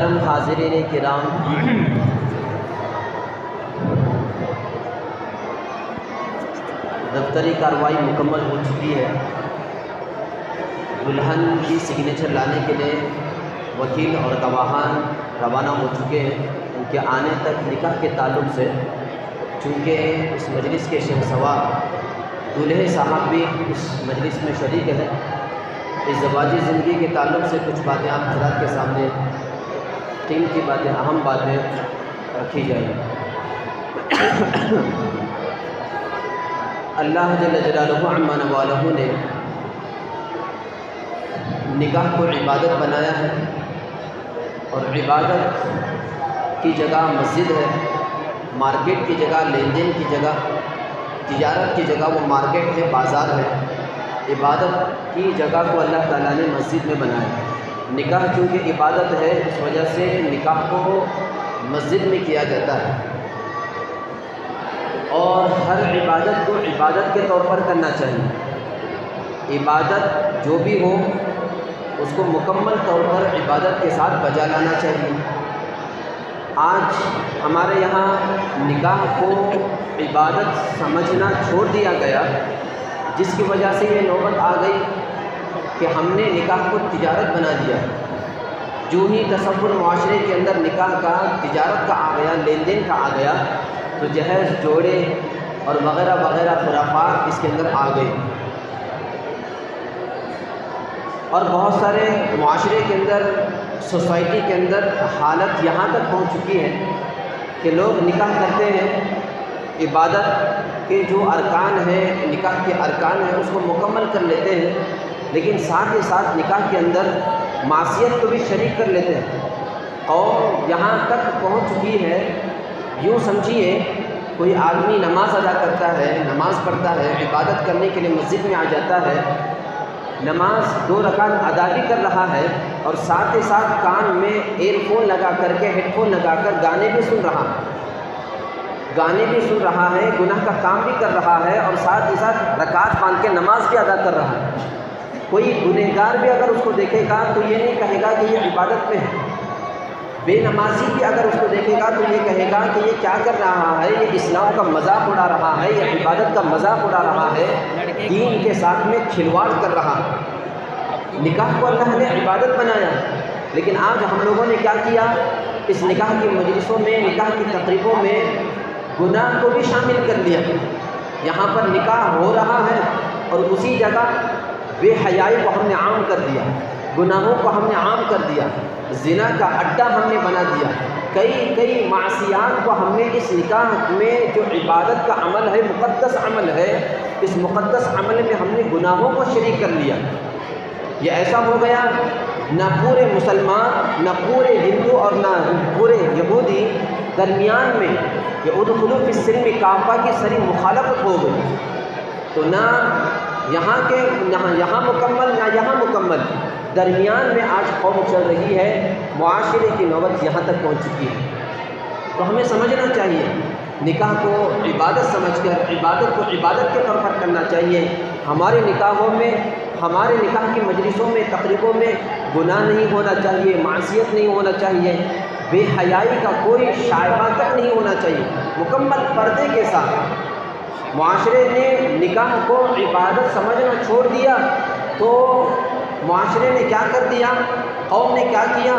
محترم حاضرین کرام، دفتری کارروائی مکمل ہو چکی ہے۔ دلہن کی سگنیچر لانے کے لیے وکیل اور گواہان روانہ ہو چکے ہیں۔ ان کے آنے تک نکاح کے تعلق سے، چونکہ اس مجلس کے شہسوار دولہے صاحب بھی اس مجلس میں شریک ہے، اس زواجی زندگی کے تعلق سے کچھ باتیں آپ حضرات کے سامنے، قیمتی باتیں، اہم باتیں رکھی جائیں۔ اللہ جل جلالہ عما نوالہ نے نکاح کو عبادت بنایا ہے، اور عبادت کی جگہ مسجد ہے، مارکیٹ کی جگہ، لین دین کی جگہ، تجارت کی جگہ وہ مارکیٹ ہے، بازار ہے۔ عبادت کی جگہ کو اللہ تعالیٰ نے مسجد میں بنایا ہے۔ نکاح چونکہ عبادت ہے، اس وجہ سے نکاح کو مسجد میں کیا جاتا ہے، اور ہر عبادت کو عبادت کے طور پر کرنا چاہیے۔ عبادت جو بھی ہو اس کو مکمل طور پر عبادت کے ساتھ بجا لانا چاہیے۔ آج ہمارے یہاں نکاح کو عبادت سمجھنا چھوڑ دیا گیا، جس کی وجہ سے یہ نوبت آ گئی کہ ہم نے نکاح کو تجارت بنا دیا۔ جو ہی تصور معاشرے کے اندر نکاح کا، تجارت کا آ گیا، لین دین کا آ گیا، تو جہیز، جوڑے اور وغیرہ وغیرہ خرافات اس کے اندر آ گئے، اور بہت سارے معاشرے کے اندر، سوسائٹی کے اندر حالت یہاں تک پہنچ چکی ہے کہ لوگ نکاح کرتے ہیں، عبادت کے جو ارکان ہیں، نکاح کے ارکان ہیں، اس کو مکمل کر لیتے ہیں، لیکن ساتھ ہی ساتھ نکاح کے اندر معصیت کو بھی شریک کر لیتے ہیں۔ قوم یہاں تک پہنچ چکی ہے، یوں سمجھیے کوئی آدمی نماز ادا کرتا ہے، نماز پڑھتا ہے، عبادت کرنے کے لیے مسجد میں آ جاتا ہے، نماز 2 رکعت ادا بھی کر رہا ہے، اور ساتھ ہی ساتھ کان میں ایئر فون لگا کر کے، ہیڈ فون لگا کر گانے بھی سن رہا ہے، گناہ کا کام بھی کر رہا ہے، اور ساتھ ہی ساتھ رکعت باندھ کے نماز بھی ادا کر رہا ہے۔ کوئی گنہگار بھی اگر اس کو دیکھے گا تو یہ نہیں کہے گا کہ یہ عبادت میں ہے۔ بے نمازی بھی اگر اس کو دیکھے گا تو یہ کہے گا کہ یہ کیا کر رہا ہے، یہ اسلام کا مذاق اڑا رہا ہے، یہ عبادت کا مذاق اڑا رہا ہے، دین کے ساتھ میں کھلواڑ کر رہا ہے۔ نکاح کو اللہ نے عبادت بنایا، لیکن آج ہم لوگوں نے کیا کیا، اس نکاح کی مجلسوں میں، نکاح کی تقریبوں میں گناہ کو بھی شامل کر لیا۔ یہاں پر نکاح ہو رہا ہے، اور اسی جگہ بے حیائی کو ہم نے عام کر دیا، گناہوں کو ہم نے عام کر دیا، زنا کا اڈا ہم نے بنا دیا، کئی معصیات کو ہم نے اس نکاح میں، جو عبادت کا عمل ہے، مقدس عمل ہے، اس مقدس عمل میں ہم نے گناہوں کو شریک کر لیا۔ یہ ایسا ہو گیا، نہ پورے مسلمان، نہ پورے ہندو، اور نہ پورے یہودی درمیان میں کہ ادخلوا فی السلم کافہ کی سری مخالفت ہو گئی، تو نہ یہاں مکمل، نہ یہاں مکمل، درمیان میں آج قوم چل رہی ہے، معاشرے کی نوبت یہاں تک پہنچ چکی ہے۔ تو ہمیں سمجھنا چاہیے، نکاح کو عبادت سمجھ کر، عبادت کو عبادت کے طور پر کرنا چاہیے۔ ہمارے نکاحوں میں، ہمارے نکاح کی مجلسوں میں، تقریبوں میں گناہ نہیں ہونا چاہیے، معصیت نہیں ہونا چاہیے، بے حیائی کا کوئی شائبہ تک نہیں ہونا چاہیے، مکمل پردے کے ساتھ۔ معاشرے نے نکاح کو عبادت سمجھنا چھوڑ دیا، تو معاشرے نے کیا کر دیا، قوم نے کیا کیا،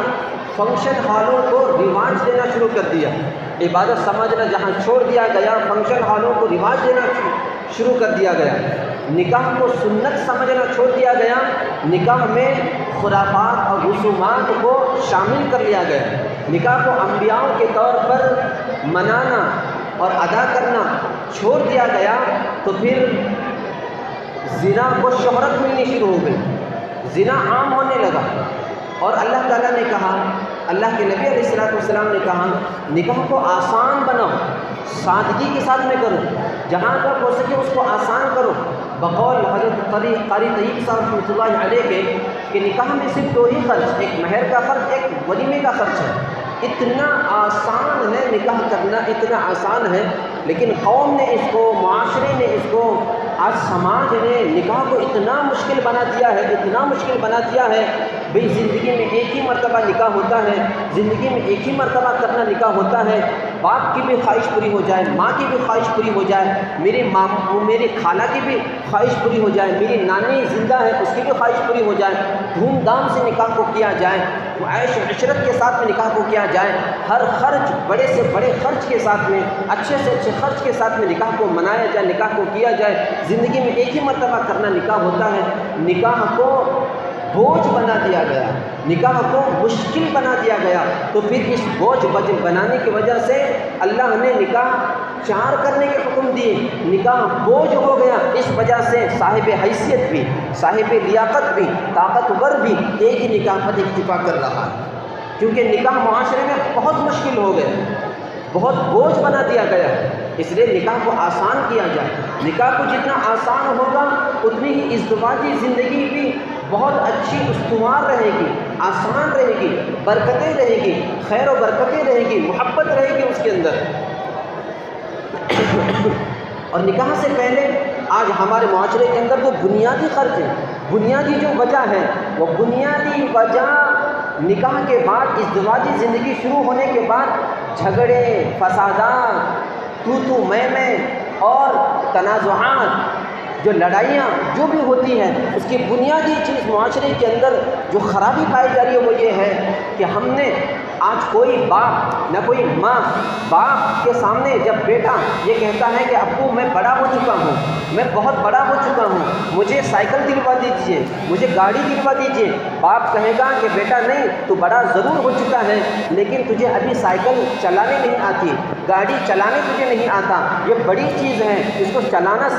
فنکشن ہالوں کو رواج دینا شروع کر دیا۔ عبادت سمجھنا جہاں چھوڑ دیا گیا، فنکشن ہالوں کو رواج دینا شروع کر دیا گیا۔ نکاح کو سنت سمجھنا چھوڑ دیا گیا، نکاح میں خرافات اور رسومات کو شامل کر لیا گیا۔ نکاح کو انبیاء کے طور پر منانا اور ادا کرنا چھوڑ دیا گیا، تو پھر زنا کو شہرت ملنی شروع ہو گئی، زنا عام ہونے لگا، اور اللہ تعالیٰ نے کہا، اللہ کے نبی علیہ السلام نے کہا، نکاح کو آسان بناؤ، سادگی کے ساتھ میں کرو، جہاں تک ہو سکے اس کو آسان کرو۔ بقول حضرت قاری طیب صاحب رحمۃ اللہ علیہ کے کہ نکاح میں صرف 2 ہی خرچ، ایک مہر کا خرچ، ایک ولیمے کا خرچ ہے۔ اتنا آسان ہے نکاح کرنا، اتنا آسان ہے، لیکن قوم نے اس کو، معاشرے نے اس کو آج سماج نے نکاح کو اتنا مشکل بنا دیا ہے، اتنا مشکل بنا دیا ہے، بھئی زندگی میں ایک ہی مرتبہ نکاح ہوتا ہے، زندگی میں ایک ہی مرتبہ کرنا نکاح ہوتا ہے، باپ کی بھی خواہش پوری ہو جائے، ماں کی بھی خواہش پوری ہو جائے، میری خالہ کی بھی خواہش پوری ہو جائے، میری نانی زندہ ہے اس کی بھی خواہش پوری ہو جائے، دھوم دھام سے نکاح کو کیا جائے، عیش و عشرت کے ساتھ میں نکاح کو کیا جائے، ہر خرچ بڑے سے بڑے خرچ کے ساتھ میں، اچھے سے اچھے خرچ کے ساتھ میں نکاح کو منایا جائے، نکاح کو کیا جائے۔ زندگی میں ایک ہی مرتبہ کرنا نکاح ہوتا ہے، نکاح کو بوجھ بنا دیا گیا، نکاح کو مشکل بنا دیا گیا، تو پھر اس بوجھ بنانے کی وجہ سے اللہ نے نکاح 4 کرنے کے حکم دیے، نکاح بوجھ ہو گیا، اس وجہ سے صاحب حیثیت بھی، صاحب لیاقت بھی، طاقتور بھی ایک ہی نکاح پر اکتفا کر رہا ہے، کیونکہ نکاح معاشرے میں بہت مشکل ہو گئے، بہت بوجھ بنا دیا گیا ہے، اس لیے نکاح کو آسان کیا جائے۔ نکاح کو جتنا آسان ہوگا اتنی ہی ازدواجی زندگی بھی بہت اچھی استوار رہے گی، آسان رہے گی، برکتیں رہے گی، خیر و برکتیں رہے گی، محبت رہے گی اس کے اندر۔ اور نکاح سے پہلے آج ہمارے معاشرے کے اندر جو بنیادی خرچ ہے، بنیادی جو وجہ ہے، وہ بنیادی وجہ نکاح کے بعد، ازدواجی زندگی شروع ہونے کے بعد جھگڑے، فسادات، تو میں اور تنازعات، جو لڑائیاں جو بھی ہوتی ہیں، اس کی بنیادی چیز معاشرے کے اندر جو خرابی پائی جا رہی ہے وہ یہ ہے کہ ہم نے آج کوئی باپ نہ کوئی ماں، باپ کے سامنے جب بیٹا یہ کہتا ہے کہ ابو میں بڑا ہو چکا ہوں، میں بہت بڑا ہو چکا ہوں، مجھے سائیکل دلوا دیجیے، مجھے گاڑی دلوا دیجیے، باپ کہے گا کہ بیٹا نہیں، تو بڑا ضرور ہو چکا ہے لیکن تجھے ابھی سائیکل چلانے نہیں آتی، گاڑی چلانے تجھے نہیں آتا، یہ بڑی چیز ہے، اس کو چلانا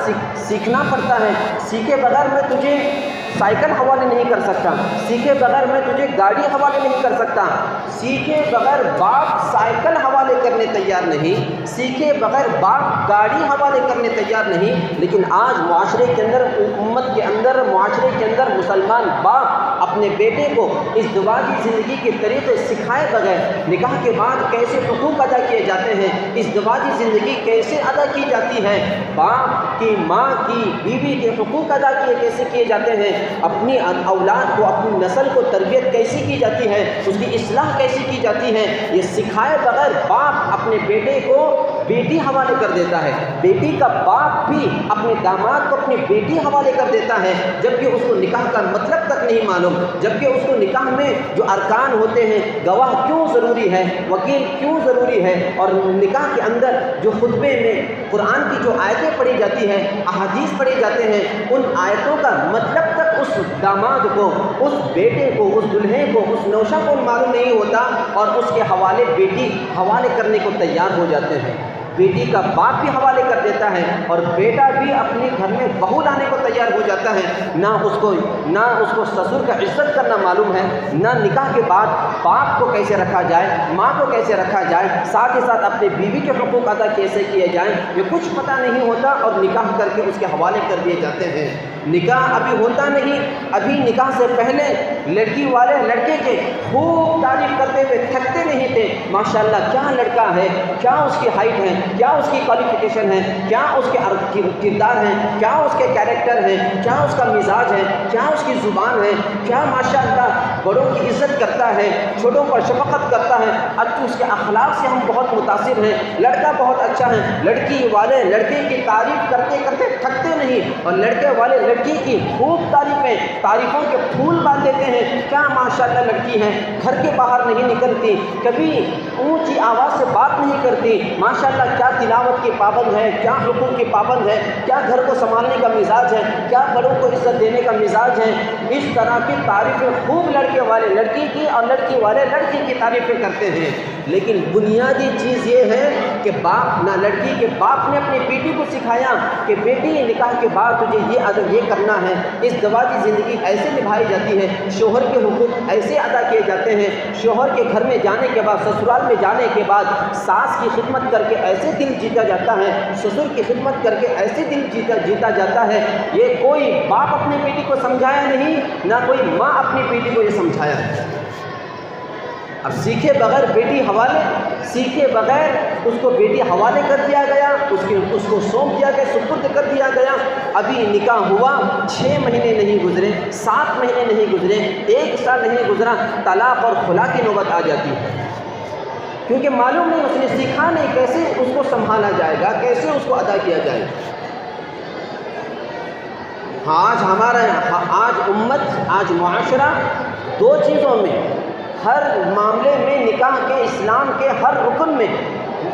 سیکھنا پڑتا ہے، سیکھے بغیر میں تجھے سائیکل حوالے نہیں کر سکتا، سیکھے بغیر میں تجھے گاڑی حوالے نہیں کر سکتا، سیکھے بغیر باپ سائیکل حوالے کرنے تیار نہیں، سیکھے بغیر باپ گاڑی حوالے کرنے تیار نہیں۔ لیکن آج معاشرے کے اندر، امت کے اندر، معاشرے کے اندر مسلمان باپ اپنے بیٹے کو ازدواجی زندگی کے طریقے سکھائے بغیر، نکاح کے بعد کیسے حقوق ادا کیے جاتے ہیں، ازدواجی زندگی کیسے ادا کی جاتی ہے، باپ کی، ماں کی، بیوی کے حقوق ادا کیسے کیے جاتے ہیں، اپنی اولاد کو، اپنی نسل کو تربیت کیسی کی جاتی ہے، اس کی اصلاح کیسی کی جاتی ہے، یہ سکھائے بغیر باپ اپنے بیٹے کو بیٹی حوالے کر دیتا ہے، بیٹی کا باپ بھی اپنے داماد کو اپنی بیٹی حوالے کر دیتا ہے، جبکہ اس کو نکاح کا مطلب تک نہیں معلوم، جبکہ اس کو نکاح میں جو ارکان ہوتے ہیں، گواہ کیوں ضروری ہے، وکیل کیوں ضروری ہے، اور نکاح کے اندر جو خطبے میں قرآن کی جو آیتیں پڑھی جاتی ہیں، احادیث پڑھے جاتے ہیں، ان آیتوں کا مطلب تک اس داماد کو، اس بیٹے کو، اس دلہے کو، اس نوشہ کو معلوم نہیں ہوتا، اور اس کے حوالے بیٹی حوالے کرنے کو تیار ہو جاتے ہیں، بیٹی کا باپ بھی حوالے کر دیتا ہے، اور بیٹا بھی اپنے گھر میں بہو لانے کو تیار ہو جاتا ہے، نہ اس کو سسر کا عزت کرنا معلوم ہے، نہ نکاح کے بعد باپ کو کیسے رکھا جائے، ماں کو کیسے رکھا جائے، ساتھ ہی ساتھ اپنے بیوی کے حقوق ادا کیسے کیے جائیں، یہ کچھ پتہ نہیں ہوتا، اور نکاح کر کے اس کے حوالے کر دیے جاتے ہیں۔ نکاح ابھی ہوتا نہیں، ابھی نکاح سے پہلے لڑکی والے لڑکے کے خوب تعریف کرتے ہوئے تھکتے نہیں تھے، ماشاءاللہ کیا لڑکا ہے، کیا اس کی ہائٹ ہے، کیا اس کی کوالیفیکیشن ہے، کیا اس کے کردار ہیں، کیا اس کے کیریکٹر ہیں، کیا اس کا مزاج ہے، کیا اس کی زبان ہے، کیا ماشاءاللہ بڑوں کی عزت کرتا ہے، چھوٹوں پر شفقت کرتا ہے، اب اس کے اخلاق سے ہم بہت متاثر ہیں، لڑکا بہت اچھا ہے، لڑکی والے لڑکے کی تعریف کرتے کرتے تھکتے نہیں، اور لڑکے والے لڑکی کی خوب تعریفوں کے پھول باندھ دیتے ہیں، کیا ماشاءاللہ لڑکی ہے، گھر کے باہر نہیں نکلتی، کبھی اونچی آواز سے بات نہیں کرتی، ماشاءاللہ کیا تلاوت کی پابند ہے، کیا حقوق کی پابند ہے، کیا گھر کو سنبھالنے کا مزاج ہے، کیا بڑوں کو عزت دینے کا مزاج ہے، اس طرح کی تعریفیں خوب لڑکے والے لڑکی کی اور لڑکی والے لڑکی کی تعریفیں کرتے ہیں۔ لیکن بنیادی چیز یہ ہے کہ باپ نہ، لڑکی کے باپ نے اپنی بیٹی کو سکھایا کہ بیٹی نکاح کے بعد تجھے یہ کرنا ہے، اس ازدواجی زندگی ایسے نبھائی جاتی ہے، شوہر کے حقوق ایسے ادا کیے جاتے ہیں، شوہر کے گھر میں جانے کے بعد، سسرال میں جانے کے بعد ساس کی خدمت کر کے ایسے دل جیتا جاتا ہے، سسر کی خدمت کر کے ایسے دل جیتا جاتا ہے، یہ کوئی باپ اپنی بیٹی کو سمجھایا نہیں، نہ کوئی ماں اپنی بیٹی کو یہ سمجھایا ہے۔ اب سیکھے بغیر بیٹی حوالے، سیکھے بغیر اس کو بیٹی حوالے کر دیا گیا، اس کو سونپ دیا گیا، سپرد کر دیا گیا۔ ابھی نکاح ہوا، 6 مہینے نہیں گزرے، 7 مہینے نہیں گزرے، 1 سال نہیں گزرا، طلاق اور خلا کی نوبت آ جاتی ہے، کیونکہ معلوم نہیں، اس نے سیکھا نہیں کیسے اس کو سنبھالا جائے گا، کیسے اس کو ادا کیا جائے گا۔ آج امت، آج معاشرہ 2 چیزوں میں، ہر معاملے میں، نکاح کے، اسلام کے ہر رکن میں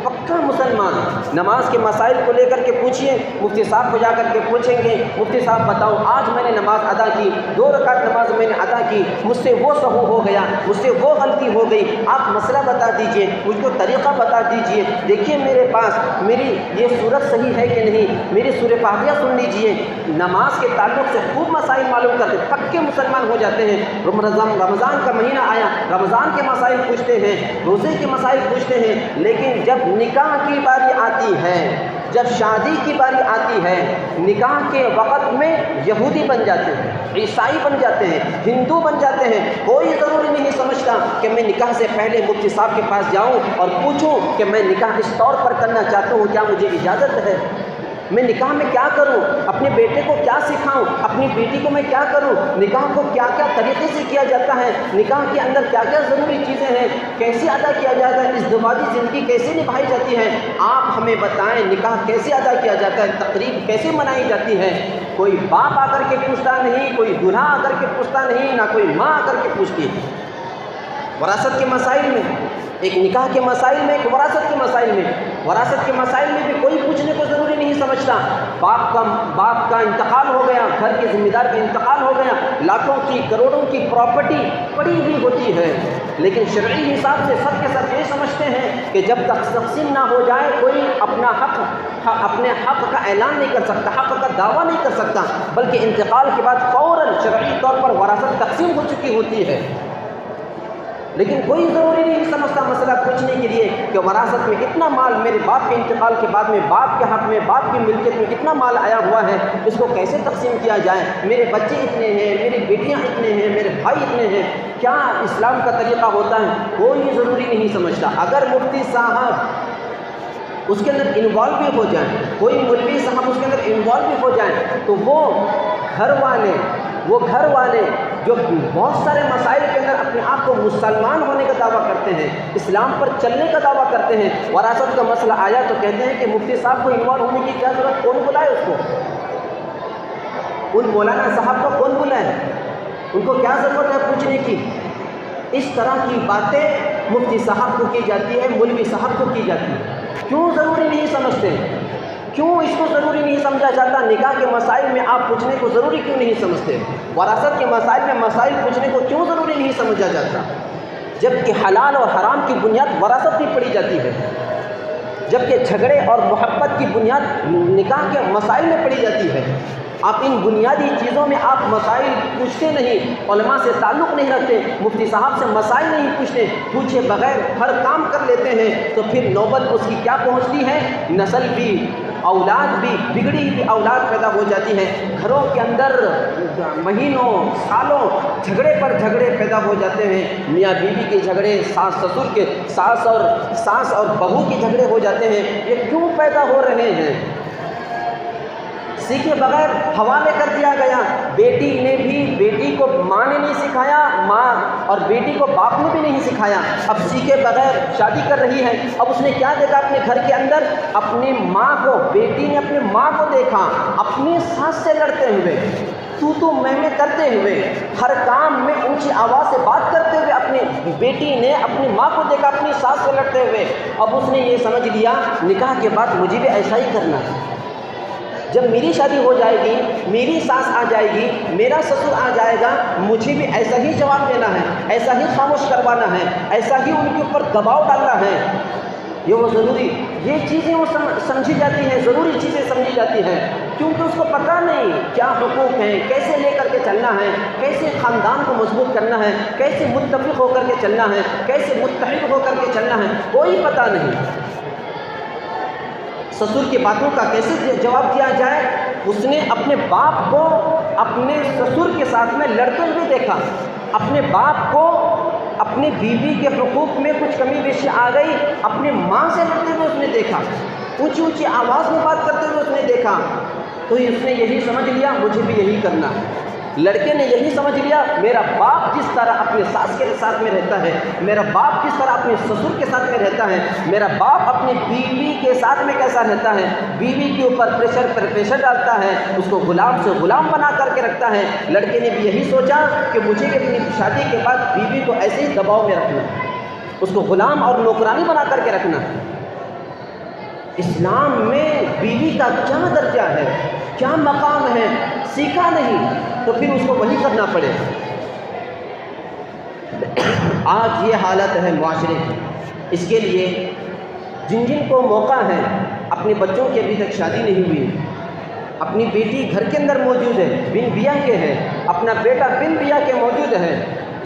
پکا مسلمان۔ نماز کے مسائل کو لے کر کے پوچھیے، مفتی صاحب کو جا کر کے پوچھیں گے، مفتی صاحب بتاؤ آج میں نے نماز ادا کی، 2 رکعت نماز میں نے ادا کی، مجھ سے وہ سہو ہو گیا، مجھ سے وہ غلطی ہو گئی، آپ مسئلہ بتا دیجئے، مجھ کو طریقہ بتا دیجئے، دیکھیے میرے پاس میری یہ صورت صحیح ہے کہ نہیں، میری سورہ فاتحہ سن لیجئے۔ نماز کے تعلق سے خوب مسائل معلوم کرتے، پکے مسلمان ہو جاتے ہیں۔ رمضان کا مہینہ آیا، رمضان کے مسائل پوچھتے ہیں، روزے کے مسائل پوچھتے ہیں، لیکن جب نکاح کی باری آتی ہے، جب شادی کی باری آتی ہے، نکاح کے وقت میں یہودی بن جاتے ہیں، عیسائی بن جاتے ہیں، ہندو بن جاتے ہیں۔ کوئی ضروری نہیں سمجھتا کہ میں نکاح سے پہلے مفتی صاحب کے پاس جاؤں اور پوچھوں کہ میں نکاح اس طور پر کرنا چاہتا ہوں، کیا مجھے اجازت ہے؟ میں نکاح میں کیا کروں، اپنے بیٹے کو کیا سکھاؤں، اپنی بیٹی کو میں کیا کروں، نکاح کو کیا کیا طریقے سے کیا جاتا ہے، نکاح کے اندر کیا کیا ضروری چیزیں ہیں، کیسے ادا کیا جاتا ہے، ازدواجی زندگی کیسے نبھائی جاتی ہے، آپ ہمیں بتائیں نکاح کیسے ادا کیا جاتا ہے، تقریب کیسے منائی جاتی ہے۔ کوئی باپ آ کر کے پوچھتا نہیں، کوئی دولہا آ کر کے پوچھتا نہیں، نہ کوئی ماں آ کر کے پوچھتی ہے۔ وراثت کے مسائل میں، ایک نکاح کے مسائل میں، ایک وراثت کے مسائل میں، وراثت کے مسائل میں بھی کوئی پوچھنے کو ضروری نہیں سمجھتا۔ باپ کا انتقال ہو گیا، گھر کے ذمہ دار کا انتقال ہو گیا، لاکھوں کی کروڑوں کی پراپرٹی پڑی ہوئی ہوتی ہے، لیکن شرعی حساب سے سب کے سب یہ سمجھتے ہیں کہ جب تک تقسیم نہ ہو جائے کوئی اپنے حق کا اعلان نہیں کر سکتا، حق کا دعویٰ نہیں کر سکتا، بلکہ انتقال کے بعد فوراً شرعی طور پر وراثت تقسیم ہو چکی ہوتی ہے۔ لیکن کوئی ضروری نہیں سمجھتا مسئلہ پوچھنے کے لیے کہ وراثت میں کتنا مال میرے باپ کے انتقال کے بعد میں، باپ کے حق میں، باپ کی ملکیت میں کتنا مال آیا ہوا ہے، اس کو کیسے تقسیم کیا جائے، میرے بچے اتنے ہیں، میری بیٹیاں اتنے ہیں، میرے بھائی اتنے ہیں، کیا اسلام کا طریقہ ہوتا ہے، کوئی ضروری نہیں سمجھتا۔ اگر مفتی صاحب اس کے اندر انوالو بھی ہو جائیں، کوئی مولوی صاحب اس کے اندر انوالو بھی ہو جائیں، تو وہ گھر والے جو بہت سارے مسائل کے اندر اپنے آپ کو مسلمان ہونے کا دعویٰ کرتے ہیں، اسلام پر چلنے کا دعویٰ کرتے ہیں، وراثت کا مسئلہ آیا تو کہتے ہیں کہ مفتی صاحب کو انوالو ہونے کی کیا ضرورت، کون بلائے اس کو، ان مولانا صاحب کو کون بلائے، ان کو کیا ضرورت ہے پوچھنے کی۔ اس طرح کی باتیں مفتی صاحب کو کی جاتی ہے، مولوی صاحب کو کی جاتی ہے۔ کیوں ضروری نہیں سمجھتے، کیوں اس کو ضروری نہیں سمجھا جاتا، نکاح کے مسائل میں آپ پوچھنے کو ضروری کیوں نہیں سمجھتے، وراثت کے مسائل میں مسائل پوچھنے کو کیوں ضروری نہیں سمجھا جاتا، جبکہ حلال اور حرام کی بنیاد وراثت بھی پڑی جاتی ہے، جبکہ جھگڑے اور محبت کی بنیاد نکاح کے مسائل میں پڑی جاتی ہے۔ آپ ان بنیادی چیزوں میں آپ مسائل پوچھتے نہیں، علماء سے تعلق نہیں رکھتے، مفتی صاحب سے مسائل نہیں پوچھتے، پوچھے بغیر ہر کام کر لیتے ہیں، تو پھر نوبت اس کی کیا پہنچتی ہے، نسل بھی، اولاد بھی، بگڑی ہوئی اولاد پیدا ہو جاتی ہے، گھروں کے اندر مہینوں سالوں جھگڑے پر جھگڑے پیدا ہو جاتے ہیں، میاں بیوی کے جھگڑے، ساس سسر کے، ساس اور بہو کے جھگڑے ہو جاتے ہیں۔ یہ کیوں پیدا ہو رہے ہیں، سیکھے بغیر حوالے کر دیا گیا، بیٹی نے بھی، بیٹی کو ماں نے نہیں سکھایا، ماں اور بیٹی کو باپ نے بھی نہیں سکھایا، اب سیکھے بغیر شادی کر رہی ہے، اب اس نے کیا دیکھا اپنے گھر کے اندر، اپنی ماں کو، بیٹی نے اپنی ماں کو دیکھا اپنی ساس سے لڑتے ہوئے، تو میں کرتے ہوئے، ہر کام میں اونچی آواز سے بات کرتے ہوئے، اپنی بیٹی نے اپنی ماں کو دیکھا اپنی ساس سے لڑتے ہوئے، اب اس نے یہ سمجھ لیا نکاح کے بعد مجھے بھی ایسا ہی کرنا ہے، جب میری شادی ہو جائے گی، میری ساس آ جائے گی، میرا سسر آ جائے گا، مجھے بھی ایسا ہی جواب دینا ہے، ایسا ہی خاموش کروانا ہے، ایسا ہی ان کے اوپر دباؤ ڈالنا ہے، یہ چیزیں وہ سمجھی جاتی ہیں، ضروری چیزیں سمجھی جاتی ہیں، کیونکہ اس کو پتہ نہیں کیا حقوق ہیں، کیسے لے کر کے چلنا ہے، کیسے خاندان کو مضبوط کرنا ہے، کیسے متفق ہو کر کے چلنا ہے، کیسے متحد ہو کر کے چلنا ہے، کوئی پتہ نہیں۔ سسر کی باتوں کا کیسے جواب دیا جائے، اس نے اپنے باپ کو اپنے سسر کے ساتھ میں لڑتے ہوئے دیکھا، اپنے باپ کو اپنی بیوی کے حقوق میں کچھ کمی بیشی آ گئی، اپنی ماں سے لڑتے ہوئے اس نے دیکھا، اونچی اونچی آواز میں بات کرتے ہوئے اس نے دیکھا، تو اس نے یہی سمجھ لیا مجھے بھی یہی کرنا ہے۔ لڑکے نے یہی سمجھ لیا میرا باپ جس طرح اپنے ساس کے ساتھ میں رہتا ہے، میرا باپ جس طرح اپنے سسر کے ساتھ میں رہتا ہے، میرا باپ اپنی بیوی کے ساتھ میں کیسا رہتا ہے، بیوی کے اوپر پریشر ڈالتا ہے، اس کو غلام سے غلام بنا کر کے رکھتا ہے۔ لڑکے نے بھی یہی سوچا کہ مجھے اپنی شادی کے بعد بیوی کو ایسے ہی دباؤ میں رکھنا، اس کو غلام اور نوکرانی بنا کر کے رکھنا۔ اسلام میں بیوی کا کیا درجہ ہے، کیا مقام ہے، سیکھا نہیں تو پھر اس کو وہی کرنا پڑے۔ آج یہ حالت ہے معاشرے کی۔ اس کے لیے جن جن کو موقع ہے، اپنے بچوں کی ابھی تک شادی نہیں ہوئی، اپنی بیٹی گھر کے اندر موجود ہے، بن بیاہ کے ہے، اپنا بیٹا بن بیاہ کے موجود ہے،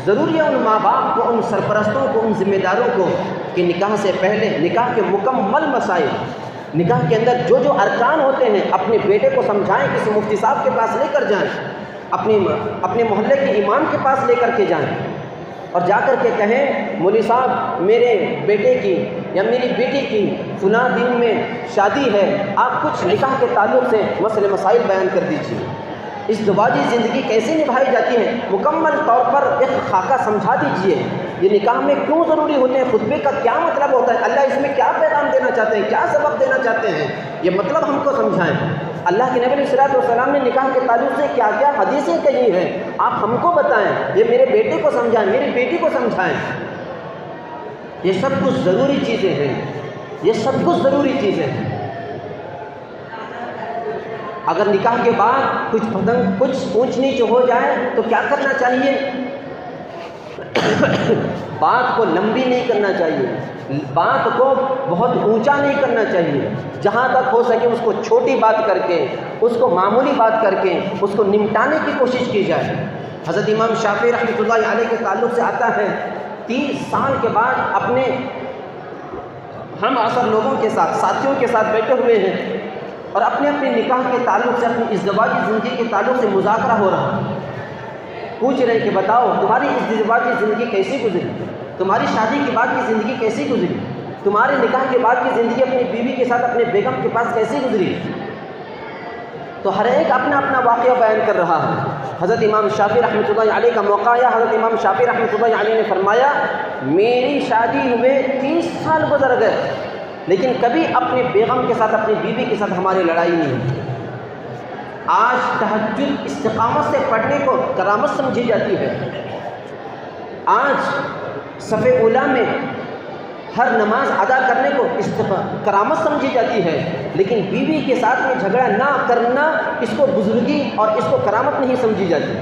ضروری ہے ان ماں باپ کو، ان سرپرستوں کو، ان ذمہ داروں کو کہ نکاح سے پہلے نکاح کے مکمل مسائل، نکاح کے اندر جو جو ارکان ہوتے ہیں اپنے بیٹے کو سمجھائیں، کسی مفتی صاحب کے پاس لے کر جائیں، اپنے محلے کے امام کے پاس لے کر کے جائیں اور جا کر کے کہیں مولوی صاحب میرے بیٹے کی یا میری بیٹی کی فلاں دن میں شادی ہے، آپ کچھ نکاح کے تعلق سے مسئلے مسائل بیان کر دیجیے، ازدواجی زندگی کیسے نبھائی جاتی ہے مکمل طور پر ایک خاکہ سمجھا دیجیے، یہ نکاح میں کیوں ضروری ہوتے ہیں، خطبے کا کیا مطلب ہوتا ہے، اللہ اس میں کیا پیغام دینا چاہتے ہیں، کیا سبق دینا چاہتے ہیں، یہ مطلب ہم کو سمجھائیں۔ اللہ کے نبی علیہ الصلوۃ والسلام نے نکاح کے تعلق سے کیا کیا حدیثیں کہی ہیں، آپ ہم کو بتائیں، یہ میرے بیٹے کو سمجھائیں، میری بیٹی کو سمجھائیں۔ یہ سب کچھ ضروری چیزیں ہیں، یہ سب کچھ ضروری چیزیں ہیں۔ اگر نکاح کے بعد کچھ اونچ نیچ ہو جائے تو کیا کرنا چاہیے؟ بات کو لمبی نہیں کرنا چاہیے، بات کو بہت اونچا نہیں کرنا چاہیے، جہاں تک ہو سکے اس کو چھوٹی بات کر کے، اس کو معمولی بات کر کے اس کو نمٹانے کی کوشش کی جائے۔ حضرت امام شافعی رحمۃ اللہ علیہ کے تعلق سے آتا ہے 30 سال کے بعد اپنے ہم عصر لوگوں کے ساتھ، ساتھیوں کے ساتھ بیٹھے ہوئے ہیں اور اپنے نکاح کے تعلق سے، اپنی ازدواجی زندگی کے تعلق سے مذاکرہ ہو رہا ہے، پوچھ رہے کہ بتاؤ تمہاری ازدواجی زندگی کیسی گزری، تمہاری شادی کے بعد کی زندگی کیسی گزری، تمہارے نکاح کے بعد کی زندگی اپنی بیوی کے ساتھ، اپنے بیگم کے پاس کیسی گزری؟ تو ہر ایک اپنا اپنا واقعہ بیان کر رہا ہے۔ حضرت امام شافعی رحمۃ اللہ علیہ کا موقع آیا، حضرت امام شافعی رحمۃ اللہ علیہ نے فرمایا میری شادی ہوئے 30 سال گزر گئے لیکن کبھی اپنے بیگم کے ساتھ، اپنی بیوی کے ساتھ ہماری لڑائی نہیں ہوئی۔ آج تہجد استقامت سے پڑھنے کو کرامت سمجھی جاتی ہے، آج صف اولیٰ میں ہر نماز ادا کرنے کو کرامت سمجھی جاتی ہے، لیکن بیوی کے ساتھ میں جھگڑا نہ کرنا اس کو بزرگی اور اس کو کرامت نہیں سمجھی جاتی۔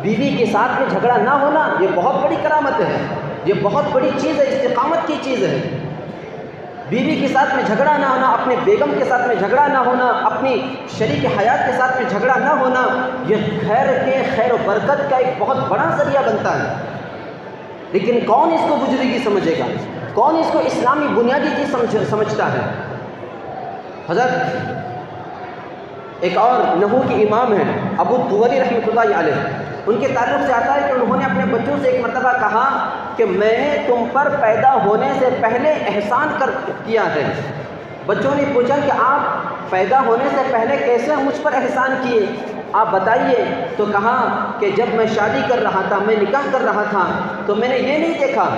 بیوی کے ساتھ میں جھگڑا نہ ہونا یہ بہت بڑی کرامت ہے، یہ بہت بڑی چیز ہے، استقامت کی چیز ہے۔ بیوی کے ساتھ میں جھگڑا نہ ہونا، اپنے بیگم کے ساتھ میں جھگڑا نہ ہونا، اپنی شریک حیات کے ساتھ میں جھگڑا نہ ہونا، یہ خیر و برکت کا ایک بہت بڑا ذریعہ بنتا ہے۔ لیکن کون اس کو بزرگی سمجھے گا، کون اس کو اسلامی بنیادی چیز سمجھتا ہے؟ حضرت ایک اور نحو کے امام ہیں ابو الدوری رحمۃ اللہ علیہ، ان کے تعلق سے آتا ہے کہ انہوں نے اپنے بچوں سے ایک مرتبہ کہا کہ میں نے تم پر پیدا ہونے سے پہلے احسان کیا ہے۔ بچوں نے پوچھا کہ آپ پیدا ہونے سے پہلے کیسے مجھ پر احسان کیے، آپ بتائیے۔ تو کہا کہ جب میں شادی کر رہا تھا، میں نکاح کر رہا تھا، تو میں نے یہ نہیں دیکھا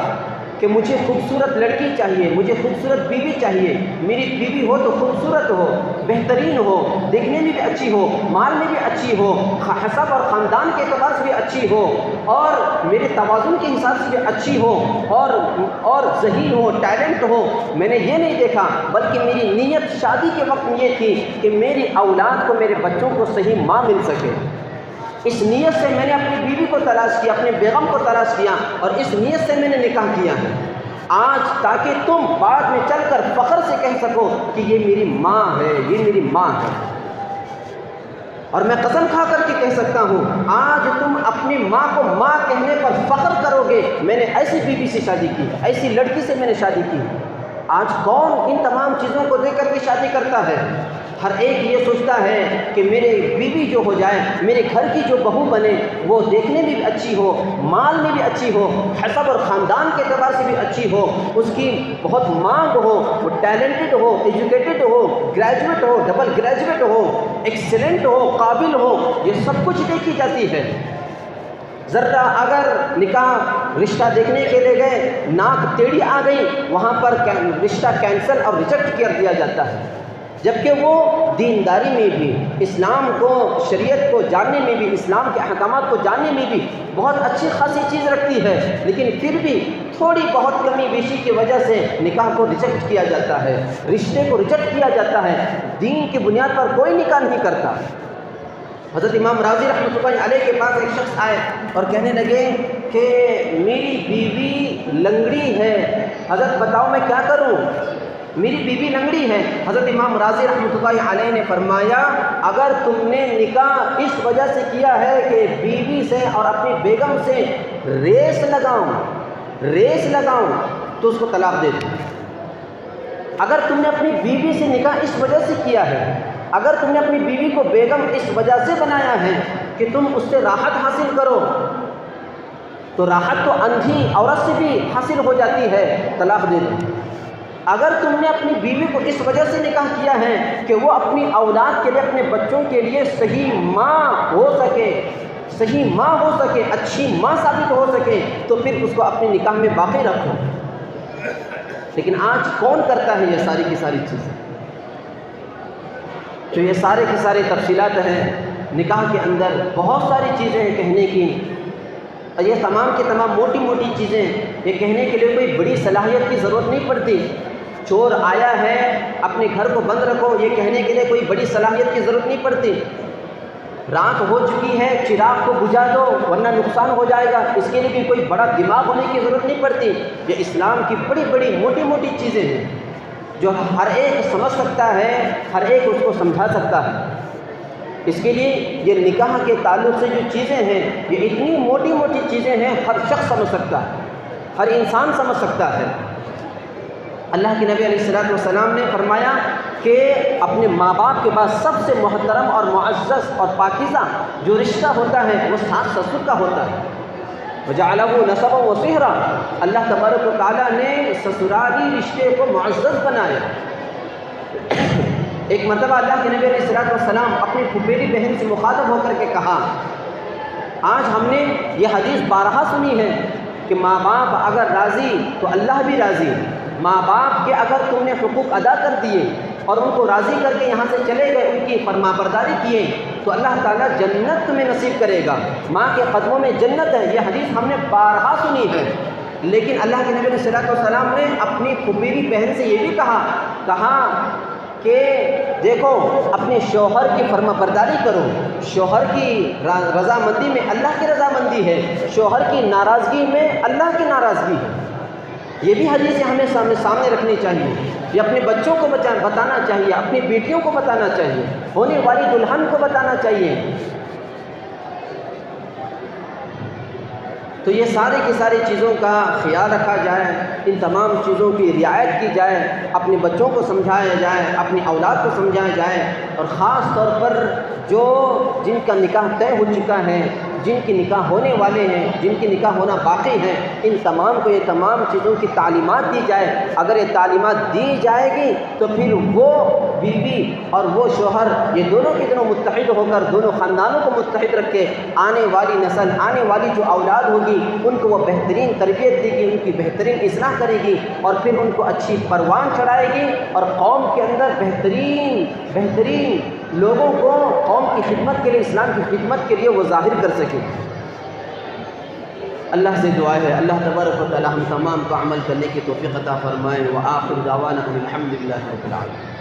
کہ مجھے خوبصورت لڑکی چاہیے، مجھے خوبصورت بیوی چاہیے، میری بیوی ہو تو خوبصورت ہو، بہترین ہو، دیکھنے میں بھی اچھی ہو، مال میں بھی اچھی ہو، حسب اور خاندان کے اعتبار سے بھی اچھی ہو، اور میرے توازن کے حساب سے بھی اچھی ہو، اور ذہین ہو، ٹیلنٹ ہو۔ میں نے یہ نہیں دیکھا، بلکہ میری نیت شادی کے وقت یہ تھی کہ میری اولاد کو، میرے بچوں کو صحیح ماں مل سکے۔ اس نیت سے میں نے اپنی بیوی کو تلاش کیا، اپنے بیگم کو تلاش کیا، اور اس نیت سے میں نے نکاح کیا ہے آج، تاکہ تم بعد میں چل کر فخر سے کہہ سکو کہ یہ میری ماں ہے، یہ میری ماں ہے۔ اور میں قسم کھا کر کے کہہ سکتا ہوں آج تم اپنی ماں کو ماں کہنے پر فخر کرو گے، میں نے ایسی بیوی سے شادی کی، ایسی لڑکی سے میں نے شادی کی۔ آج کون ان تمام چیزوں کو دیکھ کر کے شادی کرتا ہے؟ ہر ایک یہ سوچتا ہے کہ میرے بیوی جو ہو جائے، میرے گھر کی جو بہو بنے، وہ دیکھنے میں بھی اچھی ہو، مال میں بھی اچھی ہو، حسب اور خاندان کے اعتبار سے بھی اچھی ہو، اس کی بہت مانگ ہو، وہ ٹیلنٹڈ ہو، ایجوکیٹڈ ہو، گریجویٹ ہو، ڈبل گریجویٹ ہو، ایکسیلنٹ ہو، قابل ہو، یہ سب کچھ دیکھی جاتی ہے۔ ذرا اگر نکاح رشتہ دیکھنے کے لیے گئے، ناک ٹیڑھی آ گئی، وہاں پر رشتہ کینسل اور ریجیکٹ کر دیا جاتا ہے، جبکہ وہ دینداری میں بھی، اسلام کو، شریعت کو جاننے میں بھی، اسلام کے احکامات کو جاننے میں بھی بہت اچھی خاصی چیز رکھتی ہے، لیکن پھر بھی تھوڑی بہت کمی بیشی کی وجہ سے نکاح کو ریجیکٹ کیا جاتا ہے، رشتے کو ریجیکٹ کیا جاتا ہے۔ دین کی بنیاد پر کوئی نکاح نہیں کرتا۔ حضرت امام راضی رحمۃ اللہ علیہ کے پاس ایک شخص آئے اور کہنے لگے کہ میری بیوی لنگڑی ہے، حضرت بتاؤ میں کیا کروں، میری بیوی لنگڑی ہے۔ حضرت امام راضی رحمۃ اللہ علیہ نے فرمایا، اگر تم نے نکاح اس وجہ سے کیا ہے کہ بیوی سے اور اپنی بیگم سے ریس لگاؤں تو اس کو طلاق دے دو۔ اگر تم نے اپنی بیوی سے نکاح اس وجہ سے کیا ہے، اگر تم نے اپنی بیوی کو بیگم اس وجہ سے بنایا ہے کہ تم اس سے راحت حاصل کرو، تو راحت تو اندھی عورت سے بھی حاصل ہو جاتی ہے، طلاق دے دو۔ اگر تم نے اپنی بیوی کو اس وجہ سے نکاح کیا ہے کہ وہ اپنی اولاد کے لیے، اپنے بچوں کے لیے صحیح ماں ہو سکے، اچھی ماں ثابت ہو سکے، تو پھر اس کو اپنے نکاح میں باقی رکھو۔ لیکن آج کون کرتا ہے یہ ساری کی ساری چیزیں؟ جو یہ سارے کی سارے تفصیلات ہیں نکاح کے اندر، بہت ساری چیزیں ہیں کہنے کی، اور یہ تمام کی تمام موٹی موٹی چیزیں، یہ کہنے کے لیے کوئی بڑی صلاحیت کی ضرورت نہیں پڑتی۔ چور آیا ہے اپنے گھر کو بند رکھو، یہ کہنے کے لیے کوئی بڑی صلاحیت کی ضرورت نہیں پڑتی۔ رات ہو چکی ہے، چراغ کو بجھا دو ورنہ نقصان ہو جائے گا، اس کے لیے بھی کوئی بڑا دماغ ہونے کی ضرورت نہیں پڑتی۔ یہ اسلام کی بڑی بڑی موٹی موٹی چیزیں ہیں جو ہر ایک سمجھ سکتا ہے، ہر ایک اس کو سمجھا سکتا ہے۔ اس کے لیے یہ نکاح کے تعلق سے جو چیزیں ہیں، یہ اتنی موٹی موٹی چیزیں ہیں، ہر شخص سمجھ سکتا ہے، ہر انسان سمجھ سکتا ہے۔ اللہ کے نبی علیہ الصلوۃ والسلام نے فرمایا کہ اپنے ماں باپ کے بعد سب سے محترم اور معزز اور پاکیزہ جو رشتہ ہوتا ہے وہ ساس سسر کا ہوتا ہے۔ وَجَعَلَهُ نَسَبًا وَصِهْرًا، اللہ تبارک و تعالیٰ نے سسرالی رشتے کو معزز بنایا۔ ایک مرتبہ اللہ کے نبی علیہ الصلوۃ والسلام اپنی پھپھیری بہن سے مخاطب ہو کر کے کہا، آج ہم نے یہ حدیث بارہا سنی ہے کہ ماں باپ اگر راضی تو اللہ بھی راضی۔ ماں باپ کے اگر تم نے حقوق ادا کر دیے اور ان کو راضی کر کے یہاں سے چلے گئے، ان کی فرما برداری کیے، تو اللہ تعالیٰ جنت تمہیں نصیب کرے گا، ماں کے قدموں میں جنت ہے۔ یہ حدیث ہم نے بارہا سنی ہے، لیکن اللہ کے نبی علیہ الصلوۃ والسلام نے اپنی پھپھیری بہن سے یہ بھی کہا کہ دیکھو اپنے شوہر کی فرما برداری کرو، شوہر کی رضامندی میں اللہ کی رضامندی ہے، شوہر کی ناراضگی میں اللہ کی ناراضگی ہے۔ یہ بھی حدیث ہمیں سامنے رکھنی چاہیے، یہ اپنے بچوں کو بتانا چاہیے، اپنی بیٹیوں کو بتانا چاہیے، ہونے والی دلہن کو بتانا چاہیے۔ تو یہ سارے کی ساری چیزوں کا خیال رکھا جائے، ان تمام چیزوں کی رعایت کی جائے، اپنے بچوں کو سمجھایا جائے، اپنی اولاد کو سمجھایا جائے، اور خاص طور پر جن کا نکاح طے ہو چکا ہے، جن کی نکاح ہونے والے ہیں، جن کی نکاح ہونا باقی ہیں، ان تمام کو یہ تمام چیزوں کی تعلیمات دی جائے۔ اگر یہ تعلیمات دی جائے گی تو پھر وہ بیوی اور وہ شوہر یہ دونوں کے دونوں متحد ہو کر، دونوں خاندانوں کو متحد رکھ کے آنے والی نسل، آنے والی جو اولاد ہوگی، ان کو وہ بہترین تربیت دے گی، ان کی بہترین اصلاح کرے گی، اور پھر ان کو اچھی پروان چڑھائے گی، اور قوم کے اندر بہترین لوگوں کو قوم کی خدمت کے لیے، اسلام کی خدمت کے لیے وہ ظاہر کر سکے۔ اللہ سے دعا ہے اللہ تبارک و تعالی ہم تمام کو عمل کرنے کی توفیق عطا فرمائے۔ وآخر دعوانا الحمدللہ رب العالمین۔